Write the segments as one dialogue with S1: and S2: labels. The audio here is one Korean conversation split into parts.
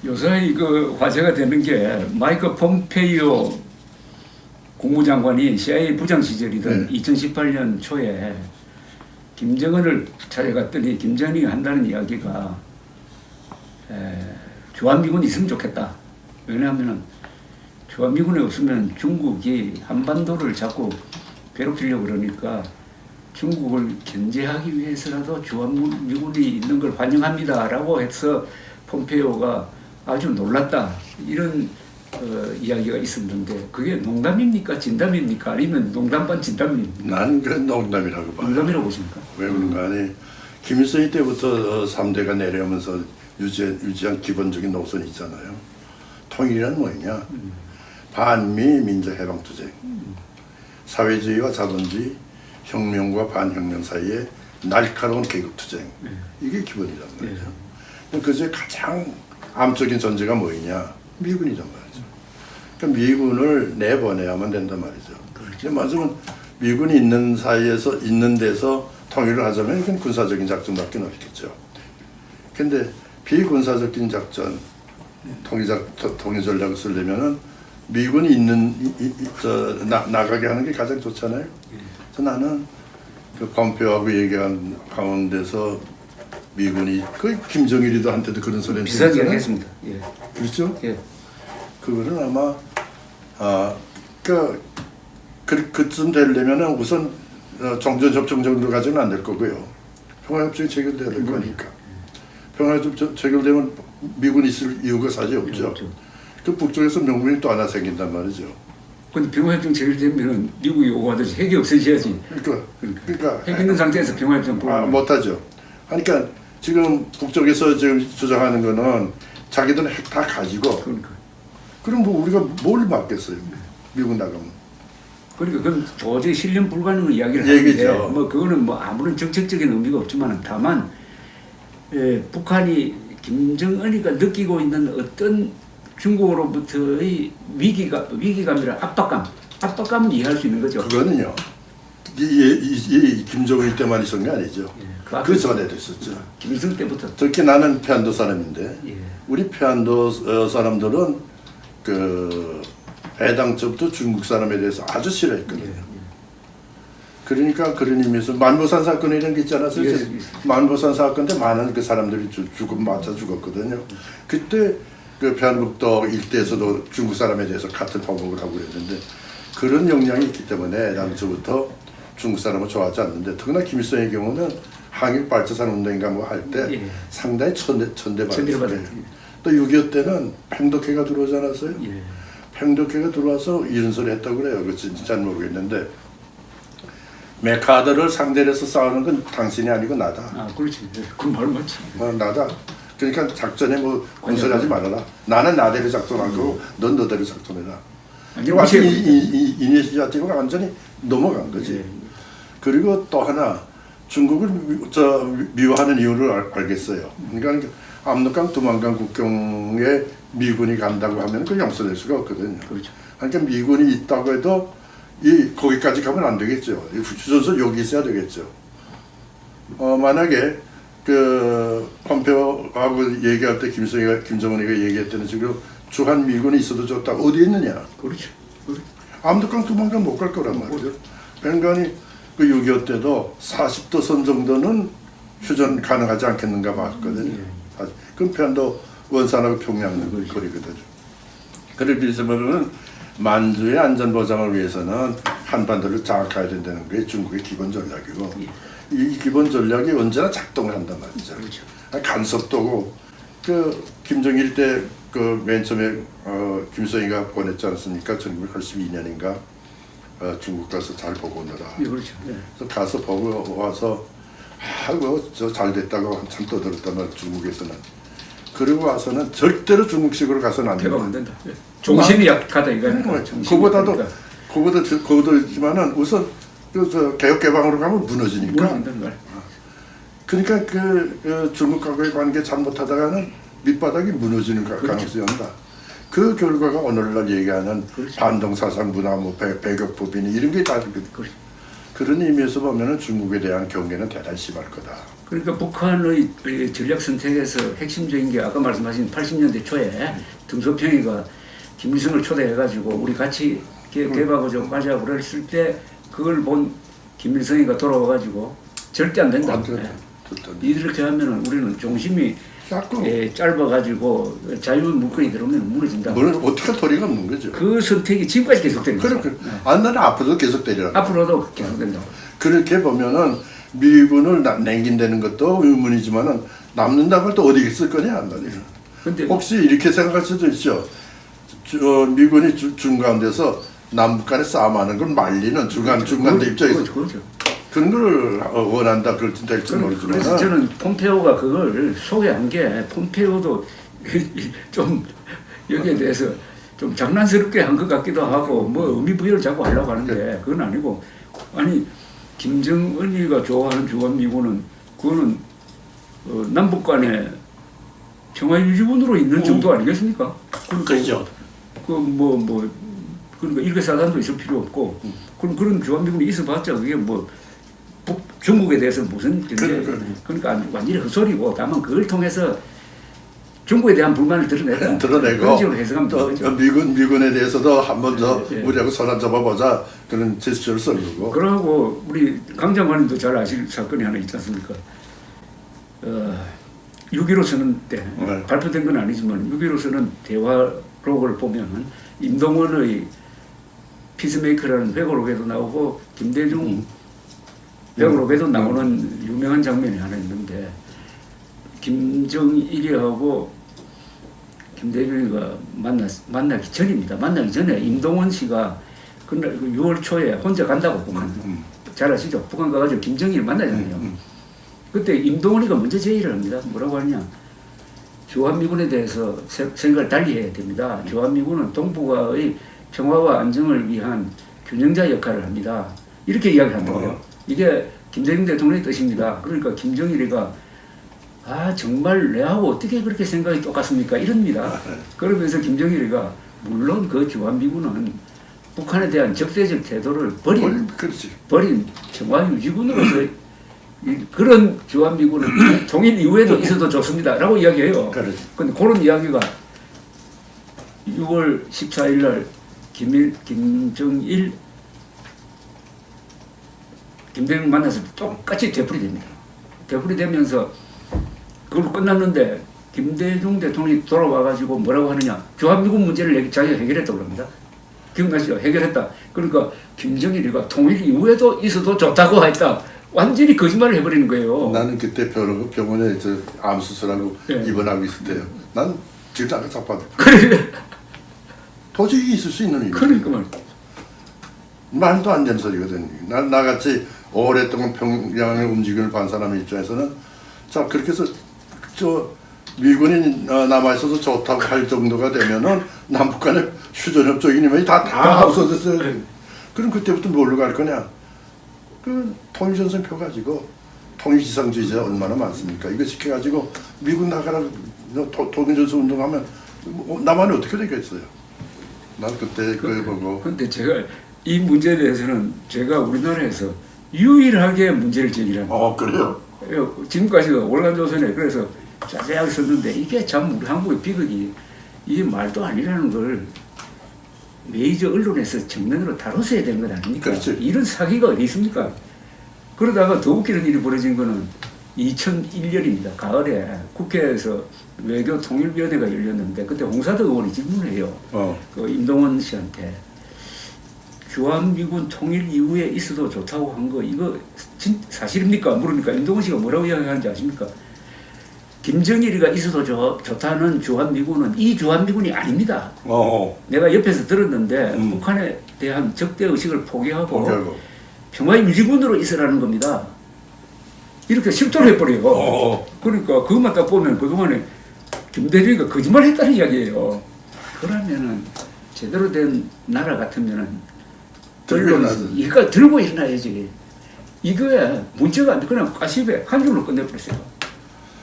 S1: 요새 그 화제가 되는 게 마이크 폼페이오 국무장관이 CIA 부장 시절이던 2018년 초에 김정은을 찾아갔더니 김정은이 한다는 이야기가 주한미군이 있으면 좋겠다. 왜냐하면 주한미군이 없으면 중국이 한반도를 자꾸 괴롭히려고 그러니까 중국을 견제하기 위해서라도 주한미군이 있는 걸 환영합니다라고 해서 폼페이오가 아주 놀랐다. 이런 이야기가 있었는데 그게 농담입니까? 진담입니까? 아니면 농담 반 진담입니까?
S2: 난 그건 농담이라고 봐요.
S1: 농담이라고 보십니까?
S2: 왜 그런가 하니 김일성이 때부터 3대가 내려오면서 유지한 기본적인 노선이 있잖아요. 통일이란 뭐냐? 반미 민족해방투쟁, 사회주의와 자본주의, 혁명과 반혁명 사이에 날카로운 계급투쟁, 이게 기본이란 말이죠. 그중에 가장 암적인 존재가 뭐냐? 미군이란 말이죠. 그러니까 미군을 내보내야만 된단 말이죠. 그렇죠. 맞으면 미군이 있는 사이에서 있는 데서 통일을 하자면 이건 군사적인 작전밖에 없겠죠. 근데 비군사적인 작전, 통일 전략을 쓰려면은 미군이 나가게 하는 게 가장 좋잖아요. 그래서 나는 그 폼페이오하고 얘기한 가운데서 미군이 그 김정일이도 한테도 그런 소리
S1: 비슷한 이야기 했습니다. 예.
S2: 그렇죠?
S1: 예.
S2: 그거는 아마 그쯤 되려면은 우선 정전협정 정도 가지고는 안 될 거고요. 평화협정이 체결돼야 될 거니까. 평화협정 체결되면 미군이 있을 이유가 사실 없죠. 그 북쪽에서 명분이 또 하나 생긴단 말이죠.
S1: 근데 평화협정 체결되면 미국이 요구하듯이 핵이 없어져야지.
S2: 그러니까
S1: 핵 있는 상태에서 평화협정
S2: 못하죠. 그러니까 지금 북쪽에서 지금 주장하는 거는 자기들은 핵 다 가지고. 그럼 뭐 우리가 뭘 막겠어요? 미국 나가면.
S1: 그러니까 그건 도저히 실현 불가능한 이야기를
S2: 얘기죠.
S1: 하는데 뭐 그거는 뭐 아무런 정책적인 의미가 없지만 다만 북한이 김정은이가 느끼고 있는 어떤 중국으로부터의 위기감이라 압박감을 이해할 수 있는 거죠.
S2: 그거는요. 이 김정일 때만 있었던 게 아니죠. 그 전에도 있었죠.
S1: 김일성 때부터.
S2: 특히 나는 평안도 사람인데
S1: 예.
S2: 우리 평안도 사람들은 그 해당처부터 중국 사람에 대해서 아주 싫어했거든요. 그러니까 그런 의미에서 만보산 사건 이런 게 있지 않았어요? 만보산 사건 때 많은 그 사람들이 맞아 죽었거든요. 그때 그 평안북도 일대에서도 중국 사람에 대해서 같은 방법을 하고 그랬는데 그런 영향이 있기 때문에 당초부터 중국 사람을 좋아하지 않는데 특히나 김일성의 경우는 항일 발제산 운동인가 뭐 할 때 상당히 천대받았어요. 또 6.25 때는 팽독회가 들어오지 않았어요? 팽독회가 들어와서 이런 소리 했다고 그래요. 그 진짜 모르겠는데 메카드를 상대로 해서 싸우는 건 당신이 아니고 나다.
S1: 아, 그렇지. 그 말 맞지.
S2: 나다. 그러니까 작전에 뭐 군소리하지 말아라. 나는 나대로 작전할 거고 넌 너대로 작전해라. 완전 이니시아티브가 완전히 넘어간 거지. 그리고 또 하나 중국을 미워하는 이유를 알겠어요. 그러니까 압록강 두만강 국경에 미군이 간다고 하면 그 용서될 수가 없거든요.
S1: 그렇죠.
S2: 그러니까 미군이 있다고 해도 거기까지 가면 안 되겠죠. 휴전선 여기 있어야 되겠죠. 만약에 그 폼페이오하고 얘기할 때 김정은이가 얘기했다는 지금 주한 미군이 있어도 좋다. 어디 있느냐?
S1: 그렇죠.
S2: 압록강 두만강 못 갈 거란 말이죠. 뱅간이 그 6.25 때도 40도 선 정도는 휴전 가능하지 않겠는가 봤거든요. 그럼 편도 원산하고 평양 거리거든요. 그를 비롯해서는 만주의 안전 보장을 위해서는 한반도를 장악해야 된다는 게 중국의 기본 전략이고 이 기본 전략이 언제나 작동을 한단 말이죠.
S1: 그렇죠.
S2: 간섭도고 그 김정일 때 그 맨 처음에 김일성이가 보냈지 않습니까? 1982년인가 중국 가서 잘 보고 오느라.
S1: 그렇죠.
S2: 그래서 가서 보고 와서 아이고 저 잘 됐다고 한참 떠들었단 말 중국에서는. 그리고 와서는 절대로 중국식으로 가서는 안 된다.
S1: 안 된다. 정신이 약하다 이거는.
S2: 그거보다도 있지만은 우선 그 개혁 개방으로 가면 무너지니까. 그러니까 그 중국과의 관계 잘못하다가는 밑바닥이 무너지는 가능성이 온다. 그 결과가 오늘날 얘기하는 반동 사상 문화, 뭐 배격법인 이런 게 다 그런 의미에서 보면은 중국에 대한 경계는 대단히 심할 거다.
S1: 그러니까 북한의 이 전략 선택에서 핵심적인 게 아까 말씀하신 80년대 초에 등소평이가 김일성을 초대해가지고 우리 같이 개박을 좀 하자고 그랬을 때 그걸 본 김일성이가 돌아와가지고 절대 안 된다. 이렇게 하면은 우리는 중심이
S2: 자꾸
S1: 짧아가지고 자유물건이 들어오면 무너진다.
S2: 어떻게 도리가 없는 거죠.
S1: 그 선택이 지금까지 계속되는 거죠.
S2: 그렇게 안나는 앞으로도 계속되리라.
S1: 앞으로도 계속된다.
S2: 그렇게 보면은 미군을 남긴다는 것도 의문이지만은 남는다고 할 때 어디 있을 거냐 안 말이에요.
S1: 근데
S2: 혹시 이렇게 생각할 수도 있죠. 미군이 중간돼서 남북 간에 싸움하는 걸 말리는 중간대 입장에서
S1: 그렇죠.
S2: 그런 걸 원한다 그럴지 될지 모르지만
S1: 그래서 저는 폼페오가 그걸 소개한 게 폼페오도 좀 여기에 대해서 좀 장난스럽게 한 것 같기도 하고 뭐 의미 부여를 자꾸 하려고 하는데 그건 아니고 아니 김정은이가 좋아하는 주한미군은 그거는 남북 간에 평화유지군으로 있는 정도 아니겠습니까?
S2: 그렇죠.
S1: 그러니까 일개사단도 있을 필요 없고 그런 주한미군이 있어봤자 그게 뭐 중국에 대해서 무슨 그러니까 완전히 헛소리고 다만 그걸 통해서 중국에 대한 불만을 드러내고 그런 식으로 해석하면 되죠.
S2: 미군에 대해서도 한 번 더
S1: 예.
S2: 우리하고 손 안 잡아보자 그런 제스처를 쓴 거고.
S1: 그러고 우리 강장관님도 잘 아실 사건이 하나 있지 않습니까? 6.15 선언 때 발표된 건 아니지만 6.15 선언 대화록을 보면 임동원의 피스메이커라는 회고록에도 나오고 김대중 회고록에도 나오는 유명한 장면이 하나 있는데 김정일이하고 김대중이가 만나기 전입니다. 만나기 전에 임동원 씨가 그날 6월 초에 혼자 간다고 북한 잘 아시죠? 북한 가가지고 김정일을 만나잖아요. 그때 임동원이가 먼저 제의를 합니다. 뭐라고 하냐? 주한미군에 대해서 생각을 달리 해야 됩니다. 주한미군은 동북아의 평화와 안정을 위한 균형자 역할을 합니다. 이렇게 이야기를 하는 거예요. 이게 김대중 대통령의 뜻입니다. 그러니까 김정일이가 정말 내하고 어떻게 그렇게 생각이 똑같습니까? 이럽니다. 그러면서 김정일이가 물론 그 주한미군은 북한에 대한 적대적 태도를 버린 평화유지군으로서 그런 주한미군은 통일 이후에도 있어도 좋습니다. 라고 이야기해요. 그런데 그런 이야기가 6월 14일 날 김정일, 김대중 만나서 똑같이 되풀이 됩니다. 되풀이 되면서 그걸 끝났는데 김대중 대통령이 돌아와가지고 뭐라고 하느냐. 주한미군 문제를 자기가 해결했다고 합니다. 기억나시죠? 해결했다. 그러니까 김정일이가 통일 이후에도 있어도 좋다고 했다. 완전히 거짓말을 해버리는 거예요.
S2: 나는 그때 병원에 암 수술하고 입원하고 있을 때요. 난 질장을 잡아도 도저히 있을 수 있는 일이야.
S1: 그러니까
S2: 말도 안 되는 소리거든. 나같이 오랫동안 평양의 움직임을 본 사람 입장에서는 자 그렇게 해서 미군이 남아있어서 좋다고 할 정도가 되면은 남북 간의 휴전협적인 힘이 다 없어졌어요. 그럼 그때부터 뭘로 갈 거냐? 그 통일전선표 가지고 통일지상주의자 얼마나 많습니까? 이거 지켜가지고 미군 나가라 통일전선 운동하면 남한이 어떻게 되겠어요? 난 그때 그걸 보고.
S1: 근데 제가 이 문제에 대해서는 제가 우리나라에서 유일하게 문제를 제기합니다.
S2: 그래요?
S1: 지금까지도 월간조선에 그래서 자세하게 썼는데 이게 참 우리 한국의 비극이 이게 말도 아니라는 걸 메이저 언론에서 정면으로 다뤘어야 되는 것 아닙니까?
S2: 그렇지.
S1: 이런 사기가 어디 있습니까? 그러다가 더 웃기는 일이 벌어진 거는 2001년입니다. 가을에 국회에서 외교통일위원회가 열렸는데 그때 홍사덕 의원이 질문을 해요. 그 임동원 씨한테 주한미군 통일 이후에 있어도 좋다고 한 거 이거 사실입니까? 물으니까 임동원 씨가 뭐라고 이야기하는지 아십니까? 김정일이가 있어도 좋다는 주한미군은 이 주한미군이 아닙니다. 내가 옆에서 들었는데 북한에 대한 적대의식을 포기하고 평화유지군으로 있으라는 겁니다. 이렇게 실토를 해버려요. 그러니까 그것만 딱 보면 그동안에 김대중이가 거짓말했다는 이야기예요. 그러면은 제대로 된 나라 같으면은 이거 들고 일어나야지. 이거에 문제가 안 돼. 그냥 가십에 한 줄로 끝내버렸어요.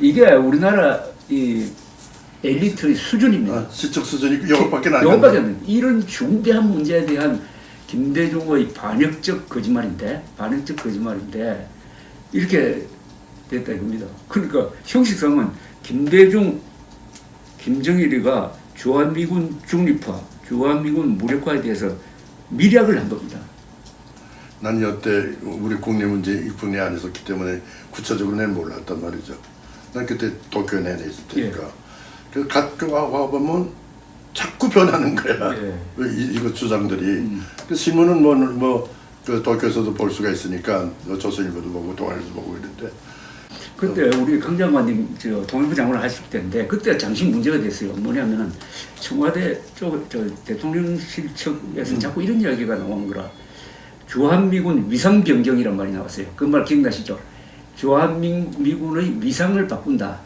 S1: 이게 우리나라 이 엘리트의 수준입니다.
S2: 시적 수준이 이것밖에 안
S1: 된다. 이런 중대한 문제에 대한 김대중의 반역적 거짓말인데 이렇게 됐다 이겁니다. 그러니까 형식상은 김대중, 김정일이가 주한미군 중립화, 주한미군 무력화에 대해서 밀약을 한 겁니다.
S2: 난 여태 우리 국내 문제 이 분야 안 했었기 때문에 구체적으로는 몰랐단 말이죠. 난 그때 도쿄 내내 있을 테니까. 그 와보면 자꾸 변하는 거야. 이거 주장들이. 그 신문은 그 도쿄에서도 볼 수가 있으니까 조선일보도 보고 동아일보도 보고 이런데.
S1: 그때 우리 강 장관님 통일부 장관을 하실 때인데 그때 잠시 문제가 됐어요. 뭐냐면은 청와대 대통령실 측에서 자꾸 이런 이야기가 나온 거라. 주한미군 위상 변경이란 말이 나왔어요. 그 말 기억나시죠? 주한미군의 위상을 바꾼다.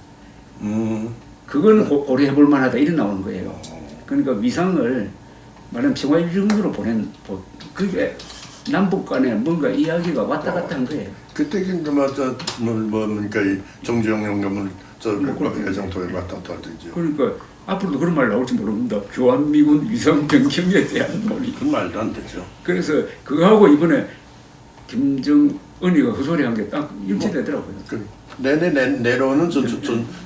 S1: 그건 고려해 볼 만하다. 이런 나오는 거예요. 그러니까 위상을 말하면 평화의 정도로 그게 남북 간에 뭔가 이야기가 왔다 갔다 한 거예요.
S2: 그때 그러니까 이 정주영 영감을 해상도에 왔다 갔다 하든지.
S1: 그러니까 앞으로도 그런 말 나올지 모릅니다. 주한미군 위상 변경에 대한 논의.
S2: 그 말도 안 되죠.
S1: 그래서 그거하고 이번에 김정은이가 헛소리한 게 딱 일치되더라고요.
S2: 내로는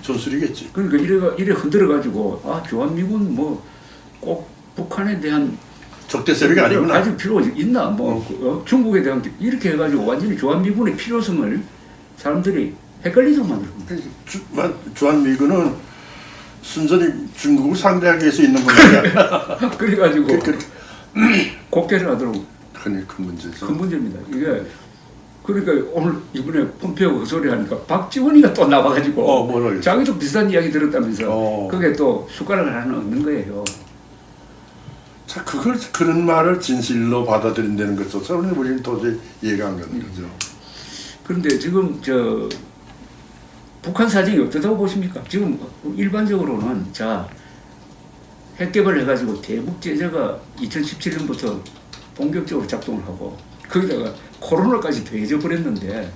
S2: 전술이겠지.
S1: 그러니까 이래 흔들어가지고 주한미군 꼭 북한에 대한
S2: 적대 세력이 아니구나.
S1: 가질 필요가 있나? 중국에 대한 이렇게 해가지고 완전히 주한미군의 필요성을 사람들이 헷갈리도록 만들고.
S2: 주한미군은 순전히 중국을 상대하기 위해서 있는 건 아니야.
S1: 그래가지고 곡해를 하도록.
S2: 큰 문제죠.
S1: 큰 문제입니다. 이게 그러니까 오늘 이번에 폼페이오 헛소리 하니까 박지원이가 또 나와가지고 자기도 비슷한 이야기 들었다면서 그게 또 숟가락을 하나 얻는 거예요.
S2: 자, 그런 말을 진실로 받아들인다는 것조차는 우리는 도저히 이해가 안 가는 거죠.
S1: 그런데 지금 북한 사정이 어떻다고 보십니까? 지금 일반적으로는 핵 개발해가지고 대북 제재가 2017년부터 본격적으로 작동을 하고 거기다가 코로나까지 더해져 버렸는데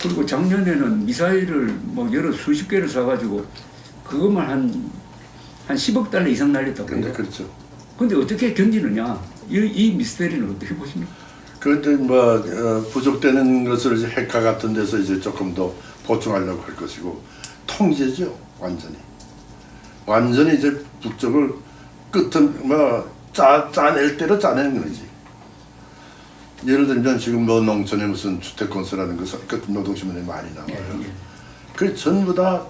S1: 그리고 작년에는 미사일을 여러 수십 개를 사가지고 그것만 한 10억 달러 이상 날렸다고.
S2: 그렇죠.
S1: 근데 어떻게 견디느냐? 이 미스테리는 어떻게 보십니까?
S2: 그런데 부족되는 것을 핵화 같은 데서 이제 조금 더 보충하려고 할 것이고 통제죠. 완전히 이제 북쪽을 끝은 짜낼 대로 짜내는 거지. 예를 들면 지금 농촌에 무슨 주택 건설하는 거 노동신문에 많이 나와요. 그 전부 다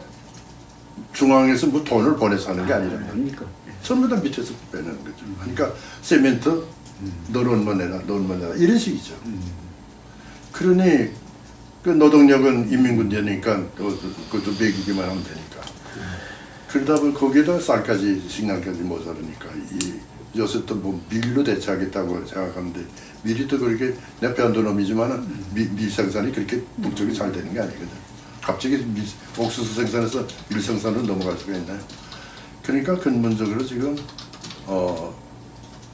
S2: 중앙에서 돈을 보내서 하는 게 아니랍니다. 전부 다 밑에서 빼내는 거죠. 그러니까 세멘트 너 얼마 내라 이런 식이죠. 그러니 그 노동력은 인민군대니까 그것도 매기기만 하면 되니까. 그러다 보니 거기에다 쌀까지 식량까지 모자르니까 요새 또 밀로 대체하겠다고 생각하는데 밀이 또 그렇게 내 편도 놈이지만은 밀 생산이 그렇게 북쪽이 잘 되는 게 아니거든. 갑자기 옥수수 생산에서 밀 생산으로 넘어갈 수가 있나요? 그러니까 근본적으로 지금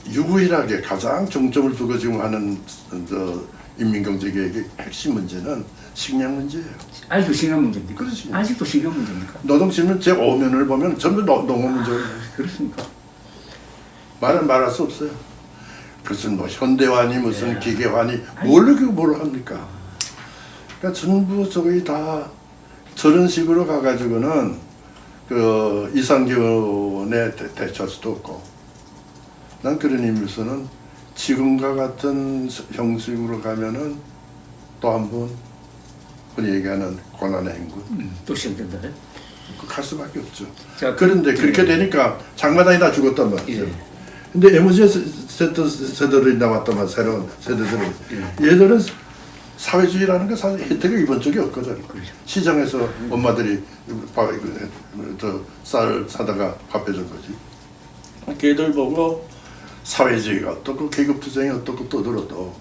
S2: 유일하게 가장 중점을 두고 지금 하는 인민경제개혁의 핵심 문제는 식량 문제예요.
S1: 아직도 식량 문제입니까?
S2: 그렇지.
S1: 아직도 식량 문제입니까?
S2: 노동신문 제 5면을 보면 전부 농업 문제예요.
S1: 그렇습니까?
S2: 말할 수 없어요. 무슨 현대화니 무슨 기계화니 뭘 합니까? 그러니까 전부 저기 다 저런 식으로 가가지고는 그 이상기온에 대처할 수도 없고 난 그런 의미에서는 지금과 같은 형식으로 가면은 또 한 번 흔히 얘기하는 고난의 행군
S1: 또 시작된다.
S2: 갈 수밖에 없죠.
S1: 자,
S2: 그런데 그렇게 되니까 장마당이 다 죽었단 말이죠.
S1: 예.
S2: 근데 에머지 세대들이 나왔단 말이야. 새로운 세대들은 얘들은 사회주의라는 게 사실 혜택을 입은 적이 없거든. 시장에서 엄마들이 쌀 사다가 밥 해준 거지. 걔들 보고 사회주의가 어떻고 계급투쟁이 어떻고 떠들어도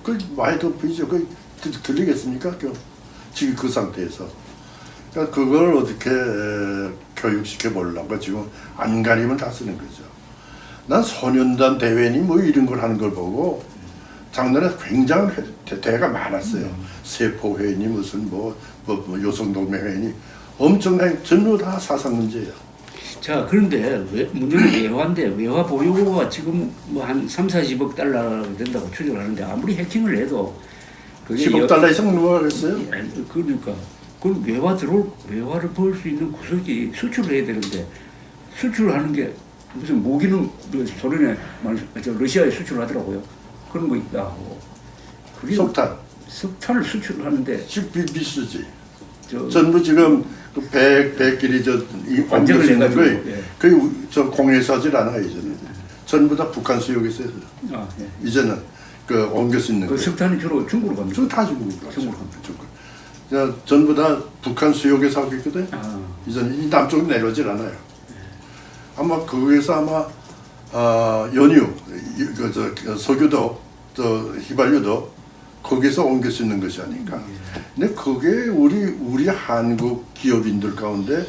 S2: 그 많이 덮이죠. 그 들리겠습니까? 지금 그 상태에서. 그러니까 그걸 어떻게 교육시켜 보려고 지금 안간힘을 다 쓰는 거죠. 난 소년단 대회니 이런 걸 하는 걸 보고 작년에 굉장한 대회가 많았어요. 세포회니 무슨 여성동맹회니 엄청나게 전부 다 사상 문제예요.
S1: 자, 그런데 문제는 외화인데 외화 보유고가 지금 뭐 한 3, 40억 달러 된다고 추정을 하는데 아무리 해킹을 해도 그게
S2: 10억 달러 이상 넘어가겠어요?
S1: 그러니까 그럼 외화를 벌 수 있는 구석이 수출을 해야 되는데 수출하는 게 무슨 모기는 소련에 러시아에 수출하더라고요. 그런 거 있다고. 그게 석탄을 수출하는데
S2: 비수지.
S1: 저
S2: 전부 지금 그 백길이
S1: 관정을
S2: 옮겨지는
S1: 해가지고,
S2: 거에
S1: 예.
S2: 거의 저 공해서 하질 않아요 이제는. 전부 다 북한 수역에 있어요.
S1: 아, 예.
S2: 이제는 그 옮길 수 있는
S1: 그
S2: 거예요.
S1: 석탄이 주로 중국으로 갑니다.
S2: 지금 다 중국으로 가죠.
S1: 중국으로 갑니다.
S2: 전부 다 북한 수역에서 하고 있거든.
S1: 아,
S2: 이제는 이 남쪽으로 내려오질 않아요. 아마 거기에서 연유, 석유도, 휘발유도 거기서 옮길 수 있는 것이 아닌가. 근데 그게 우리 한국 기업인들 가운데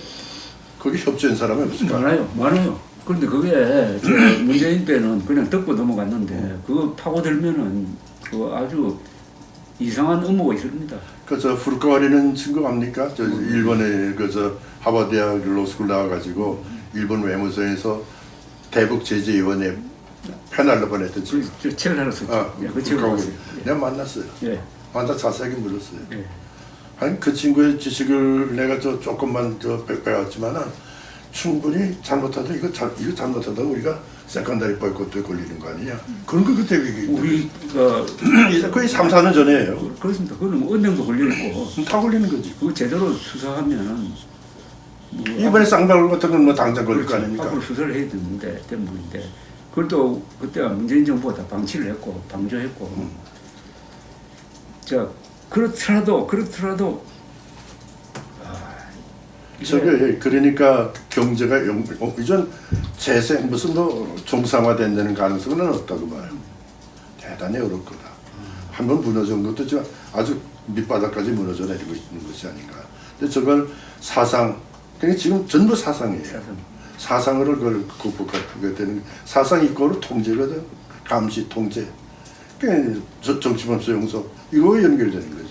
S2: 거기 협조한 사람이 없을까?
S1: 많아요. 그런데 그게 저 문재인 때는 그냥 듣고 넘어갔는데 그거 파고들면은 그 아주 이상한 음모가 있습니다.
S2: 그저 후르카와리는 친구 압니까? 저 일본에 그저 하버드대학 로스쿨 나와가지고 일본 외무성에서 대북 제재위원회 패널로 보냈던 친구.
S1: 저 책을 하나 썼죠. 그 책을 봤어요.
S2: 내가 만났어요.
S1: 예.
S2: 만나 자세하게 물었어요.
S1: 예.
S2: 아니 그 친구의 지식을 내가 조금만 배웠지만은 충분히 잘못하다 이거 잘못하다 우리가 세컨다리 보이콧에 걸리는 거 아니냐? 그런 거 그때
S1: 우리가
S2: 거의 3, 4년 전이에요.
S1: 그렇습니다. 그거는 뭐 언행도 걸려 있고
S2: 다 걸리는 거지.
S1: 그거 제대로 수사하면 뭐
S2: 이번에 쌍방울 같은 건 뭐 당장 걸릴 거 아닙니까?
S1: 앞으로 수사를 해야 되는데 때문인데 그걸 또 그때 문재인 정부가 다 방치를 했고 방조했고 자 그렇더라도
S2: 저게 그러니까 경제가 이전 재생 무슨 뭐 정상화된다는 가능성은 없다고 봐요. 대단히 어려울 거다. 한번 무너진 것도 지금 아주 밑바닥까지 무너져 내리고 있는 것이 아닌가. 근데 저걸 사상, 그러니까 지금 전부 사상이에요. 사상으로 그걸 극복하게 되는 사상 이꼬르 통제거든. 감시 통제. 그러니까 정치범 수용소 이거에 연결되는 거예요.